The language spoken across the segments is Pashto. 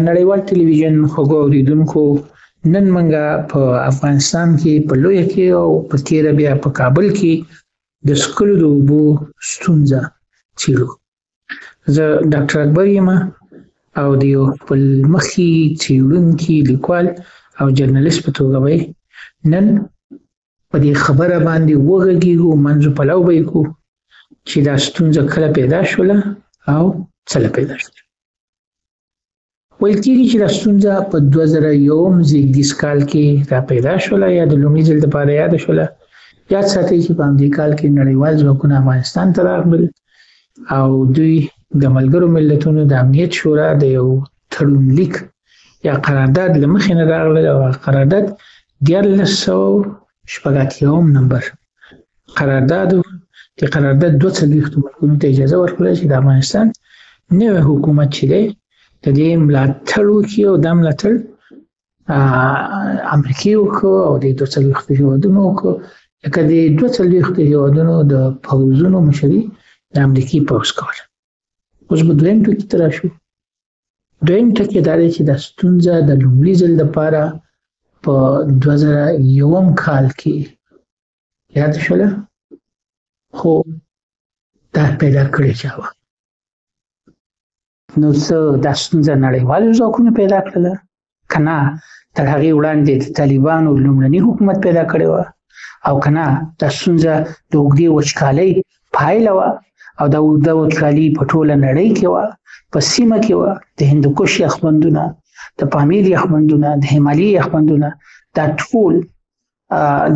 نړیوال ټلویزیون خوږو اوریدونکو نن منګه په افغانستان کې په لویه کې او په تیره بیا په کابل کې د څښلو د اوبو ستونزه څیړو. زه ډاکټر اکبر یم او د یو خپلمخي څیړونکي لیکوال او جرنالست په توګه به نن په دې خبره باندې وغږیږو، منځو پلو به یې کړو چې دا ستونزه کله پیدا شوله او څله پیدا شوله. ویل کېږي چې دا ستونزه په 2001 زېږدیز کال کې را پیدا شوله یا د لومړي ځل دپاره یاده شوله. یاد ساتئ چې په همدې کال کې نړیوال ځواکونه افغانستان ته راغلل او دوی د ملګرو ملتونو د امنیت شورا د یو تړونلیک یا قرارداد له مخې نه راغلل او قرارداد 1381 نمبر قرارداد و. د قرارداد 42 ملکونو ته اجازه ورکړه چې د افغانستان نوی حکومت چې دی د دې ملاتړ وکړي او دا ملاتړ امریکې وکړو او د 42 هېوادونو وکړو، لکه د 42 هېوادونو د پوځونو مشري د امریکې پوځ کوله. اوس به دویم ټکي ته راشو. دویم ټکی دا دی چې دا ستونزه د لومړي ځل دپاره په 2001 کال کې یاده شوله، خو دا پیدا کړې چا وه؟ نو څه دا ستونزه نړیوالو ځواکونو پیدا کړله که نه تر هغې وړاندې د طالبانو لومړني حکومت پیدا کړې وه، او که نه دا ستونزه د اوږدې وچکالۍ پایله وه او دا اوږده وچکالي په ټوله نړۍ کې وه، په سیمه کې وه. د هندوکش یخبندونه، د پامیر یخبندونه، د همالي یخبندونه دا ټول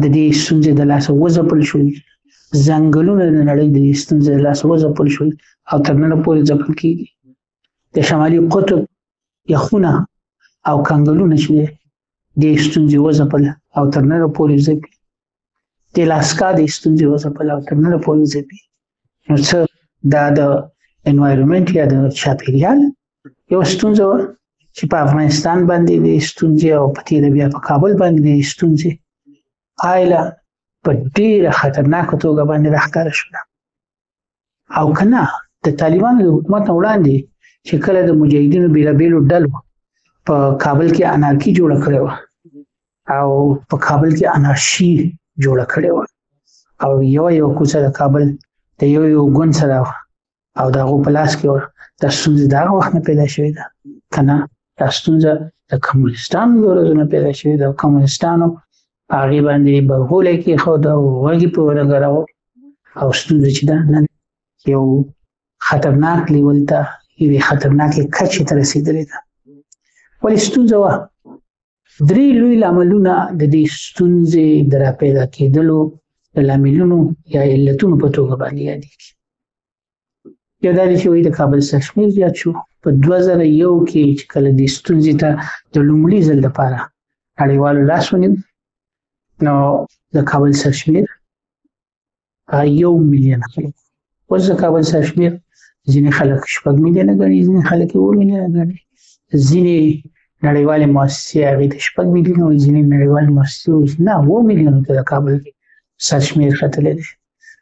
د دې ستونزې د لاسه وځپل شول. ځنګلونه د نړۍ د دې ستونزې د لاسه وځپل شول او تر ننه پورې ځپل کېږي. د شمالي قطب یخونه او کنګلونه چې دې ستونزې وځپل او تر ننه پورې ځپي. د الاسکا د ستونزې وځپل او تر ننه پورې ځپي. نو څه دا د انوایرمنټ یا د چاپیریال یو ستونزه وه چې په افغانستان باندې د ستونزې او په تیره بیا په کابل باندې د ستونزې پایله په ډېره خطرناکه توګه باندې راښکاره شوله. او که نه د طالبانو د حکومت نه وړاندې چې کله د مجاهدینو بېلابېلو ډلو په کابل کې انارکي جوړه کړې وه او په کابل کې انارشي جوړه کړې وه او یو کوڅه د کابل د یو ګوند سره وه او د هغو په لاس کې وه. دا ستونزه د هغه وخت نه پیدا شوې ده که نه دا ستونزه د کمونستانو د ورځو نه پیدا شوې ده. کمونستانو په هغې باندې برغولی کېښود او غوږ یې پرې ولګراوه او ستونزه چې ده نن یو خطرناک لیول ته یوې خطرناکې کچې ته رسېدلې ده. ولې ستونزه وه؟ 3 لوی لاملونه د دې ستونزې د راپیدا کېدلو د لاملونو یا علتونو په توګه باندې یادېږي. یو دا دی چې وایي د کابل سرشمېر زیات شو. په 2001 کې چې کله دې ستونزې ته د لومړي ځل دپاره نړیوالو لاس ونیو نو د کابل سرشمېر 1 میلیون خلک. اوس د کابل سرشمېر ځینې خلک 6 میلیونه ګڼي، ځینې خلک 7 میلیونه ګڼي، ځینې نړیوالې مؤسسې هغې ته 6 میلیونه وایي، ځینې نړیوالې مؤسسې وایي نه 7 میلیونو ته د کابل سرشمېر ختلی دی.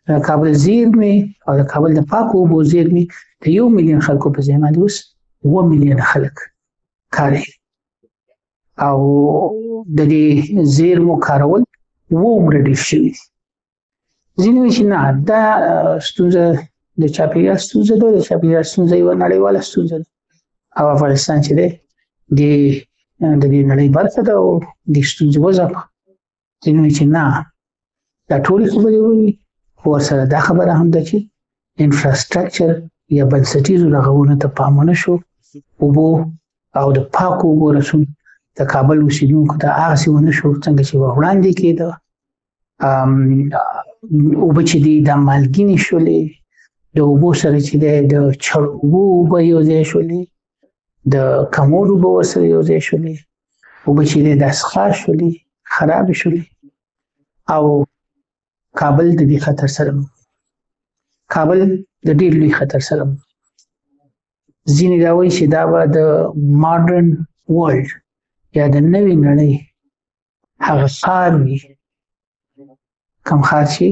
د کابل زیرمې او د کابل د پاکو اوبو زیرمې د 1 میلیون خلکو په ځای باندې اوس 7 میلیونه خلک کاروي او د دې زیرمو کارول ومره ډېر شوي دي. ځینې وایي چې نه دا ستونزه د چاپېریال ستونزه ده، د چاپېریال ستونزه یوه نړیواله ستونزه ده او افغانستان چې دی د دې نړۍ برخه ده او دې ستونزې وځپه. ځینې وایي چې نه دا ټولې خبرې وایي، خو ورسره دا خبره هم ده چې انفراسترکچر یا بنسټیزو رغونو ته پام ونه شو. اوبو او د پاکو اوبو رسون د کابل اوسېدونکو ته هغسې ونه شو څنګه چې وړاندې کېده. اوبه چې دي دا مالګینې شولې، د اوبو سره چې دی د چړو اوبو اوبه یو ځای شولې، د کمود اوبه ورسره یو ځای شولې، اوبه چې دی دا څښاک شولې، خرابې شولې او کابل د دې خطر سره کابل د ډېر لوی خطر سره ځینې دا وایي چې دا به د ماډرن ورلډ یا د نوې نړۍ هغه ښار وي کوم ښار چې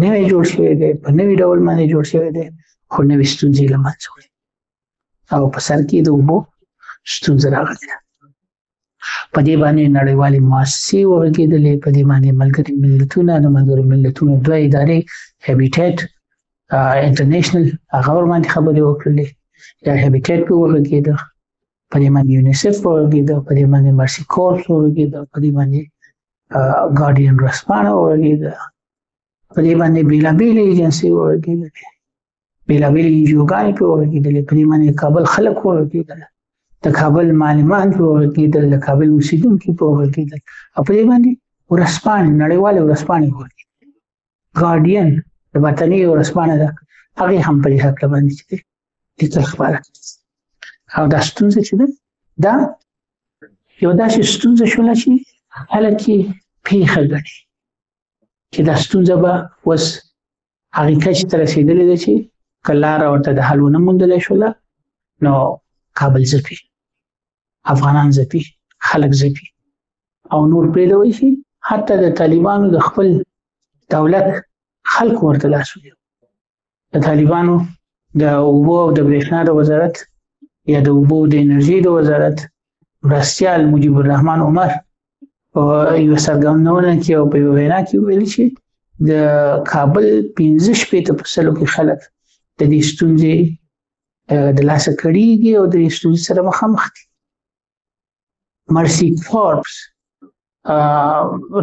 نوی جوړ شوی دی، په نوي ډول باندې جوړ شوی دی خو نوې ستونزې له منځه وړي او په سر کې د اوبو ستونزه راغله. په دې باندې نړیوالې مؤسسې ورګېدلې، په دې باندې ملګري ملتونه د ملګرو ملتونو دوه ادارې هابیټیټ انټرنیشنل هغه ورباندې خبرې وکړلې، یا هابیټیټ پې ورګېده، په دې باندې یونیسف ورګېده، په دې باندې مرسي کورس ورګېده، په دې باندې ګارډین ورځپاڼه ورګېده، په دې باندې بېلابېلې ایجنسۍ ورګېدلې، بېلابېلې انجیوګانې پې ورګېدلې، په دې باندې کابل خلک ورګېدل، د کابل معلمان پې ورګېدل، د کابل اوسېدونکي پې ورګېدل، او په دې باندې ورځپاڼې نړیوالې ورځپاڼې ورګېدلې. ګارډین د برطانیې ورځپاڼه ده، هغې هم په دې هکله باندې چې دی لیکل خپاره کړي. او دا ستونزه چې ده دا یو داسې ستونزه شوله چې خلک یې پېښه ګڼي چې دا ستونزه به اوس هغې کچې ته رسېدلې ده چې که لاره ورته د حل ونه موندلی شوله نو کابل ځپي، افغانان ځپي، خلک ځپي، او نور پرېږدوی شي حتی د طالبانو د خپل دولت خلکو ورته لاس ونیو. د طالبانو د اوبو او د برېښنا د وزارت یا د اوبو د انرژۍ د وزارت مرستیال مجیب الرحمن عمر په یوه څرګندونه کې او په یوه وینا کې وویلي چې د کابل 15% کې خلک د دې ستونزې د لاسه کړېږي او د دې ستونزې سره مخامخ دي. مرسي کورپس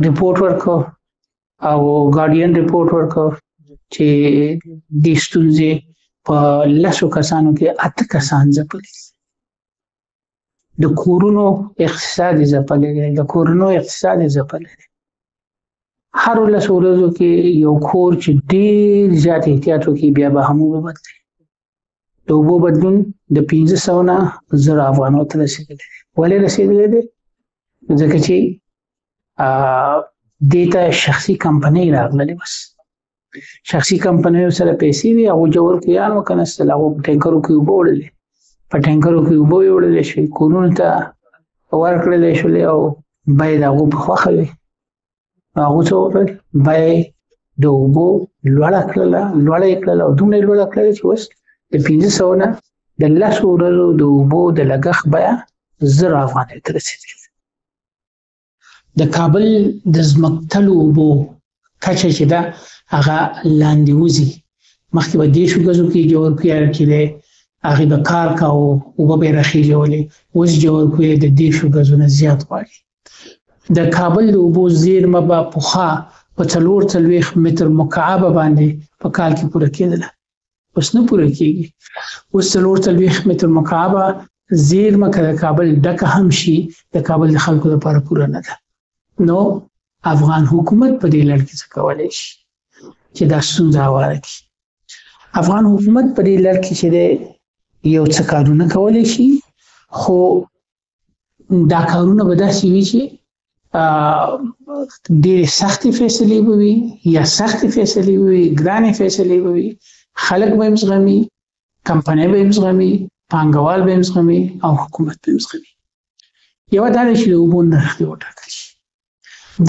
ریپورټ ورکړ او ګارډین ریپورټ ورکړ چې دې ستونزې په 10 کسانو کې 8 کسان ځپلي. د کورونو اقتصاد یې ځپلی دی، د کورونو اقتصاد یې ځپلی دی. هر 10 ورځو کې یو کور چې ډېر زیات احتیاط وکړي بیا به هم اوبه بدلوي. د اوبو بدلون د 500 نه 1000 افغانو ته رسېدلی دی. ولې رسېدلی دی؟ ځکه چې دې ته شخصي کمپنۍ راغللې، بس شخصي کمپنیو سره پیسې وي، هغو جوړکیان وکنستل، هغو په ټینکرو کې اوبه وړلې، په ټینکرو کې اوبه یې وړلی شوې، کورونو ته ورکړلی شولې او بیې د هغو په خوښه وي. هغو څه وکړل؟ بیې د اوبو لوړه یې کړله او دومره یې لوړه کړله چې اوس د 500 نه د 10 ورځو د اوبو د لګښت بیه 1000 افغانیو ته رسېدلې. د کابل د ځمکتلو اوبو کچه چې ده هغه لاندې وځي. مخکې به 10 ګزو کې جوړکوی کېدی، هغې به کار کاوه، اوبه به یې راخېژولې، اوس جوړکوی د 10 ګزو نه زیات غواړي. د کابل د اوبو زیرمه به پخوا په 440 متر مکعب باندې په کال کې پوره کېدله، اوس نه پوره کېږي. اوس 440 متر مکعب زیرمه که د کابل ډکه هم شي د کابل د خلکو لپاره پوره نه ده. نو افغان حکومت په دې لړ کې څه کولی شي چې دا ستونزه هواره کړي؟ افغان حکومت په دې لړ کې چې دی یو څه کارونه کولی شي، خو دا کارونه به داسې وي چې ډېرې سختې فیصلې به وي، یا سختې فیصلې به وي، ګرانې فیصلې به وي، خلک به یې زغمي، کمپنۍ به یې زغمي، پانګوال به یې زغمي او حکومت به یې زغمي. یوه دا ده چې د اوبو نرخ دې وټاکل شي.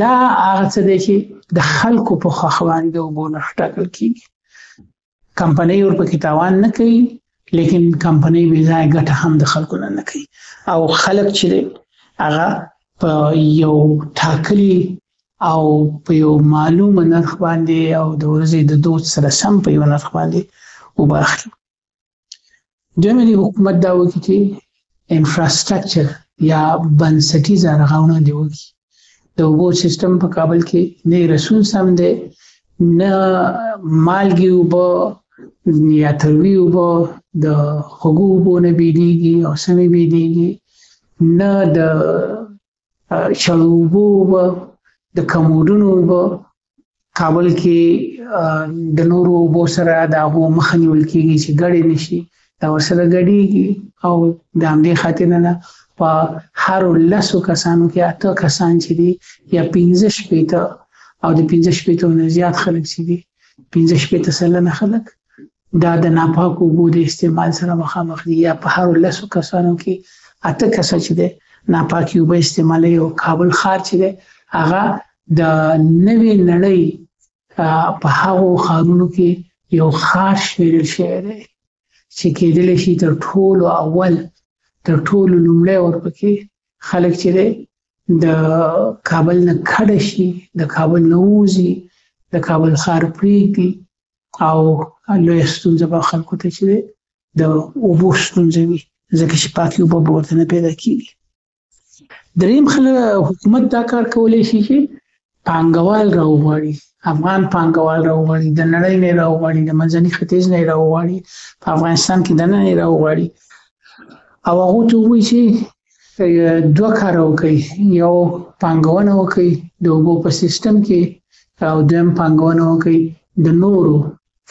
دا هغه څه دی چې د خلکو په خوښه باندې د اوبو نرخ ټاکل کېږي. کمپنۍ ورپکې تاوان نه کوي، لیکن کمپنۍ بې ځایه ګټه هم د خلکو نه کوي، او خلک چې دی هغه په یو ټاکلي او په یو معلومه نرخ باندې او د ورځې د دود سره سم په یو نرخ باندې اوبه اخلي. دویمه دې حکومت دا وکړي چې انفراسټرکچر یا بنسټیزه رغونه دې وکړي. د اوبو سیستم په کابل کې نه رسون سم دی، نه مالګې اوبه یا تروي اوبه د خوږو اوبو نه بېلېږي او سمې بېلېږي، نه د چړو اوبو اوبه، د کمودونو اوبه. کابل کې د نورو اوبو سره د هغو مخه نیول کېږي چې ګډې نه شي، دا ورسره ګډېږي، او د همدې خاطر نه په هر 10 کسانو کې 8 کسان چې دي یا 15 او د 15 نه زیات خلک چې دي 15 سلنه خلک دا د ناپاکو اوبو د استعمال سره مخامخ دي، یا په هر 10 کسانو کې 8 کسه چې دي ناپاکي اوبه استعمالوي. او کابل ښار چې دی هغه د نوې نړۍ په هغو ښارونو کې یو ښار شمیرل شوی دی چې کېدلی شي تر ټولو اول تر ټولو لومړی ورپکې خلک چې دی د کابل نه کډه شي، د کابل نه ووځي، د کابل ښار پرېږدي او لویه ستونزه به خلکو ته چې دی د اوبو ستونزه وي، ځکه چې پاکې اوبه به ورته نه پیدا کېږي. دریم حکومت دا کار کولی شي چې پانګوال راوغواړي، افغان پانګوال راوغواړي، د نړۍ نه یې راوغواړي، د منځني ختیځ نه یې راوغواړي، په افغانستان کې دننه یې راوغواړي او هغو ته ووایي چې دوه کاره وکړي، یو پانګونه وکړي د اوبو په سیستم کې او دویم پانګونه وکړي د نورو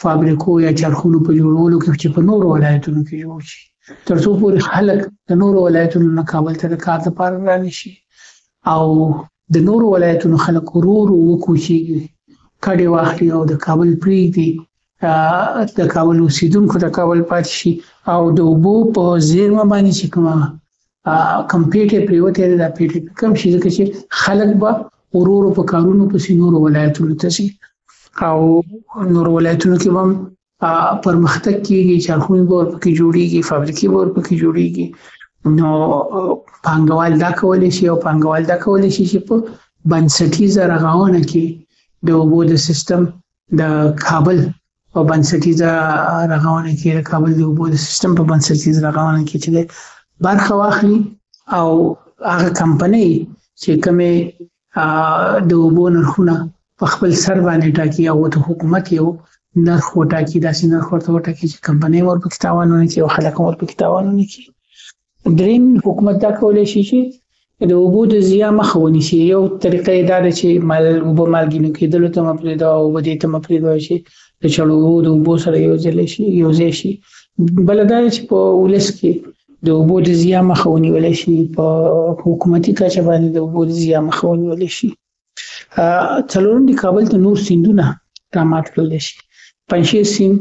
فابریکو یا چرخونو په جوړولو کې چې په نورو ولایتونو کې جوړ شي، تر څو پورې خلک د نورو ولایتونو نه کابل ته د کار لپاره رانشي او د نورو ولایتونو خلک ورو ورو وکوچېږي، کډې واخلي او د کابل پرېږدي، د کابل اوسېدونکو د کابل پاتې شي او د اوبو په زیرمه باندې چې کم پیټې پرېوتې ده دا پیټې کم شي، ځکه چې خلک به ورو ورو په کارونو پسې نورو ولایتونو ته ځي او نورو ولایتونو کې به هم پرمختګ کېږي، چرخونې به ورپکې جوړېږي، فابریکې به ورپکې جوړېږي. نو پانګوال دا کولی شي او پانګوال دا کولی شي چې په بنسټیزه رغونه کې د اوبو د سیستم د کابل په بنسټیزه رغونه کې د کابل د اوبو د سیستم په بنسټیزه رغونه کې چې برخه واخلي او هغه کمپنۍ چې کومې د اوبو نرخونه په خپل سر باندې ټاکي او ته حکومت یو نرخ وټاکي، داسې نرخ ورته وټاکي چې کمپنۍ ورپکې تاوان ونه کړي او خلک هم ورپکې تاوان ونه کړي. دریم حکومت دا کولی شي چې د اوبو د ضیاع مخه ونیسي. یو طریقه یې دا ده چې اوبه مالګینو کېدلو ته مه پرېږدوه او اوبه دې ته مه پرېږدوه چې د چړو د اوبو سره یوځای شي. بله دا ده چې په ولس کې د اوبو د ضیاع مخه ونیولی شي، په حکومتي کچه باندې د اوبو د ضیاع مخه ونیولی شي. څلورم د کابل ته نور سیندونه رامات کړلی شي. پنجشیر سیند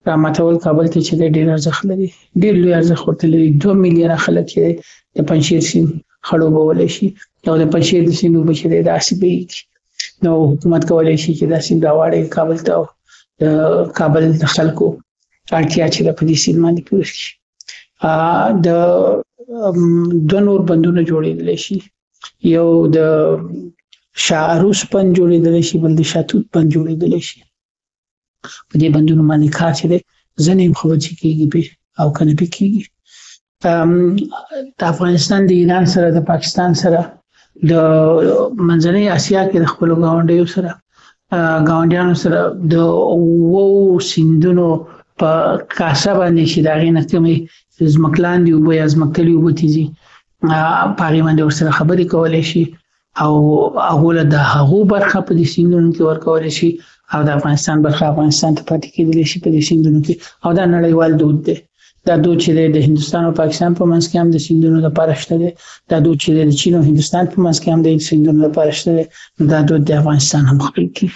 راماتول کابل ته چې ډېر ارزښت لري، ډېر لوی ارزښت ورته لري. 2 میلیونه خلک چې د پنجشیر سیند خړوبولی شي او د پنجشیر د سیند اوبه چې دی داسې بهیږي. نو حکومت کولی شي چې دا سیند راواړوي کابل ته او د کابل د خلکو اړتیا چې ده په دې سیند باندې پوره شي. د 2 نور بندونه جوړېدلی شي، یو د شاه عروس بند جوړېدلی شي، بل د شاتوت بند جوړېدلی شي. په دې بندونو باندې کار چې دی ځنې خوځې کېږي او که نه پې کېږي. د افغانستان د ایران سره، د پاکستان سره، د منځنۍ اسیا کې د خپلو ګاونډیانو سره د 7 سیندونو په کاسه باندې چې د هغې نه کومې ځمکلاندې اوبه یا ځمکتلي اوبه تېزي په هغې باندې ورسره خبرې کولی شي او هغو له د هغو برخه په دې سیندونو کې ورکولی شي او د افغانستان برخه افغانستان ته پاتې کېدلی شي په دې سیندونو کې. او دا نړیوال دود دی. دا دود چې دی د هندوستان او پاکستان په منځ کې هم د سیندونو لپاره شته دی. دا دود چې دی د چین او هندوستان په منځ کې هم د سیندونو لپاره شته دی. دا دود د افغانستان هم خپل کړي.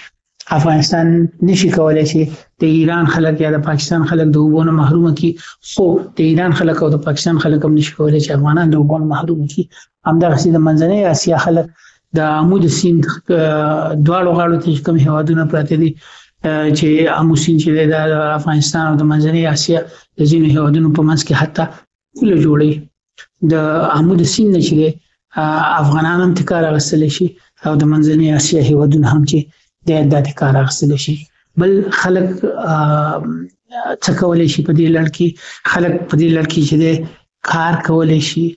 افغانستان نشي کولی چې د ایران خلک یا د پاکستان خلک د اوبو نه محرومه کړي، خو د ایران خلک او د پاکستان خلک هم نشي کولی چې افغانان د اوبو نه محرومه کړي. همدغسې د منځنۍ اسیا خلک د آمو د سیند دواړو غاړو ته چې کوم هېوادونه پراته دي چې آمو سیند چې دی د افغانستان او د منځنۍ اسیا د ځینو هېوادونو په منځ کې حتی پوله جوړوي. د آمو د سیند نه چې دی افغانان هم تې کار اخیستلی شي او د منځنۍ اسیا هېوادونه هم چې دی دا تې کار اخیستلی شي. بل خلک څه کولی شي په دې لړ کې؟ خلک په دې لړ کې چې دی کار کولی شي،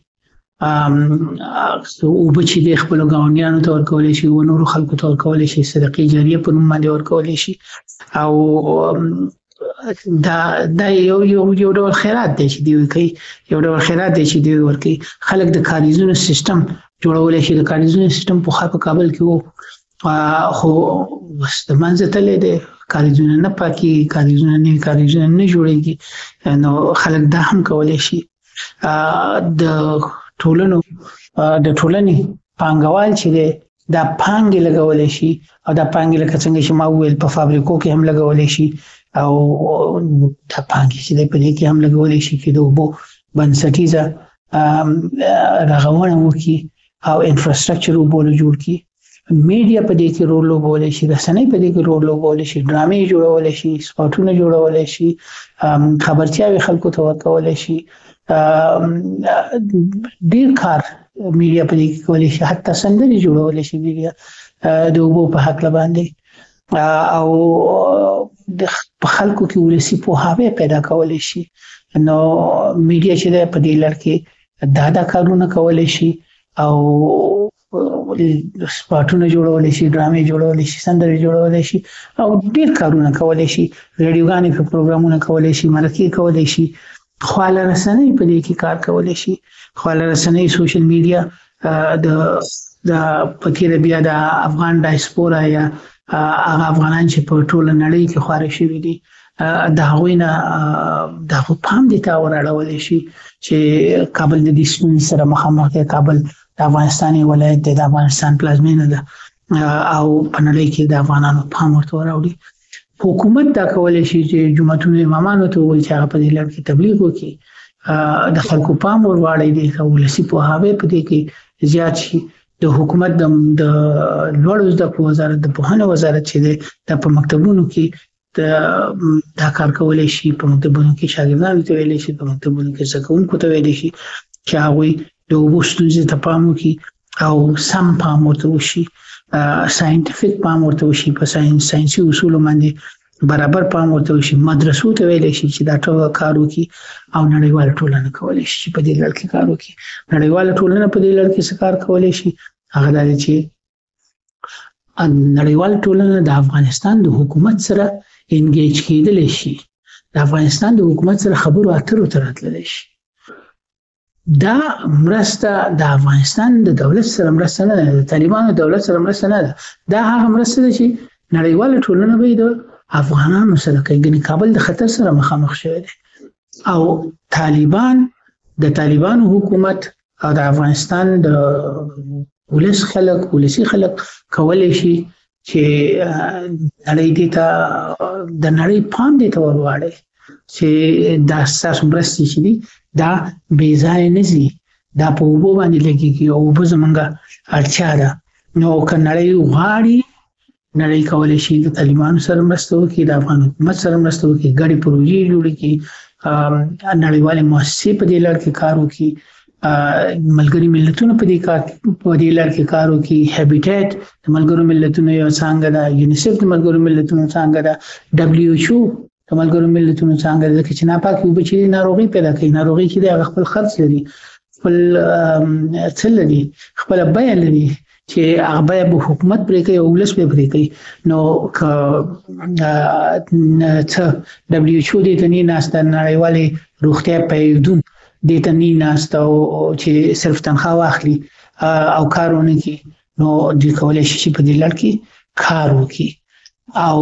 اوبه چې دی خپلو ګاونډیانو ته ورکولی شي، و نورو خلکو ته ورکولی شي، صدقې جاریه په نوم باندې ورکولی شي. او دا یو ډول خیرات دی چې دوی کوي، یو ډول خیرات دی چې دوی ورکوي. خلک د کاریزونو سیستم جوړولی شي. د کاریزونو سیستم پخوا په کابل کې و، خو بس د منځه تللی دی، کاریزونه نه پاکي، کاریزونه نه جوړېږي. نو خلک دا هم کولی شي. د ټولنې پانګوال چې دی دا پانګې لګولی شي او دا پانګې لکه څنګه چې ما وویل په فابریکو کې هم لګولی شي او دا پانګې چې دی په دې کې هم لګولی شي چې د اوبو بنسټیزه رغونه وکړي او انفراسټرکچر اوبو له جوړ کړي. میډیا په دې کې رول لوبولی شي، رسنۍ په دې کې رول لوبولی شي، ډرامې جوړولی شي، سپاټونه جوړولی شي، خبرتیاوې خلکو ته ورکولی شي ډیر کار میډیا په دې کې کولی شي، حتی سندرې جوړول شي میډیا د اوبو په حق باندې، او د خلکو کې ولسی پوهاوی پیدا کولی شي. نو میډیا چې ده په دې لړ کې دا کارونه کولی شي او سپاټونه جوړول شي، ډرامې جوړول شي، سندرې جوړول شي او ډیر کارونه کولی شي، ریډیوګانې په پروګرامونه کولی شي، مرکې کولی شي، خواله رسنۍ په دې کې کار کولی شي. خواله رسنۍ سوشل میډیا د پکې بیا د افغان ډایسپورا یا هغه افغانان چې په ټوله نړۍ کې خواره شوي دي د هغوی نه د هغوی پام دې ته وراړولی شي چې کابل د دې ستونزې سره مخامخ دی. کابل د افغانستان ولایت دی، د افغانستان پلازمینه ده او په نړۍ کې د افغانانو پام ورته وراوړي. حکومت دا کولی شي چې جمعتونو امامانو ته ووایي چې هغه په دې لړ کې تبلیغ وکړي، د خلکو پام ور واړوي، د ولسي پوهاوی په دې کې زیات شي. د حکومت د لوړو زده کړو وزارت، د پوهنې وزارت چې دی دا په مکتبونو کې دا کار کولی شي، په مکتبونو کې شاګردانو ته ویلی شي، په مکتبونو کې زده کوونکو ته ویلی شي چې هغوی د اوبو ستونزې ته پام وکړي او سم پام ورته وشي، ساینټیفیک پام ورته وشي، په ساینسي اصولو باندې برابر پام ورته وشي. مدرسو ته ویلی شي چې دا ټول کار وکړي او نړیواله ټولنه کولی شي چې په دې لړ کې کار وکړي. نړیواله ټولنه په دې لړ کې څه کار کولی شي؟ هغه دا دی چې نړیواله ټولنه د افغانستان د حکومت سره انګیج کېدلی شي، د افغانستان د حکومت سره خبرو اترو ته راتللی شي. دا مرسته د افغانستان د دولت سره مرسته نه ده، د طالبانو دولت سره مرسته نه ده، دا هغه مرسته ده چې نړیواله ټولنه به د افغانانو سره کوي. ګنې کابل د خطر سره مخامخ شوی دی او د طالبانو حکومت او د افغانستان د ولسی خلک کولی شي چې نړۍ دې ته د نړۍ پام دې ته ور واړوي چې دا ستاسو مرستې چې دي دا بې ځایه نه ځي، دا په اوبو باندې لګېږي او اوبه زموږ اړتیا ده. نو که نړۍ غواړي، نړۍ کولی شي د طالبانو سره مرسته وکړي، د افغان حکومت سره مرسته وکړي، ګډې پروژې جوړې کړي، نړیوالې مؤسسې په دې لړ کې کار وکړي، ملګري ملتونه په دې لړ کې کار وکړي، هابیټیټ د ملګرو ملتونو یو څانګه ده، یونیسف د ملګرو ملتونو څانګه ده، WHO د ملګرو ملتونو څانګه ده. چې ناپاکې اوبه چې ناروغي پیدا کوي، ناروغي چې هغه خپل خرڅ لري، خپل څه لري، خپل بیه لري چې هغه بیه به حکومت پرې کوي او ولس به پرې کوي. نو که WHO دې ته نه ناسته، نړیوالې روغتیا پیدون دې ته نه ناسته او چې صرف تنخواه واخلي او کار ونه کړي، نو دوی کولی شي چې په دې لړ کې کار وکړي او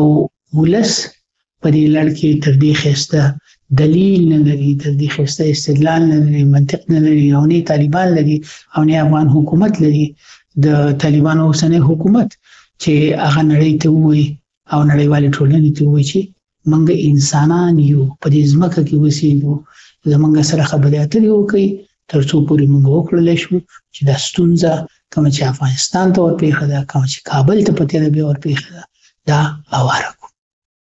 ولس په دې لړ کې تر دې ښایسته دلیل نه لري، تر دې ښایسته استدلال نه لري، منطق نه لري، او نه طالبان لري او نه افغان حکومت لري. د طالبانو اوسنی حکومت چې هغه نړۍ ته ووایي او نړیوالې ټولنې ته ووایي چې موږ انسانان یو، په دې ځمکه کې اوسېږو، زموږ سره خبرې اترې وکړئ تر څو پورې موږ وکړلی شو چې دا ستونزه کومه چې افغانستان ته ورپېښه ده، کومه چې کابل ته په تېره بیا ورپېښه ده، دا هواره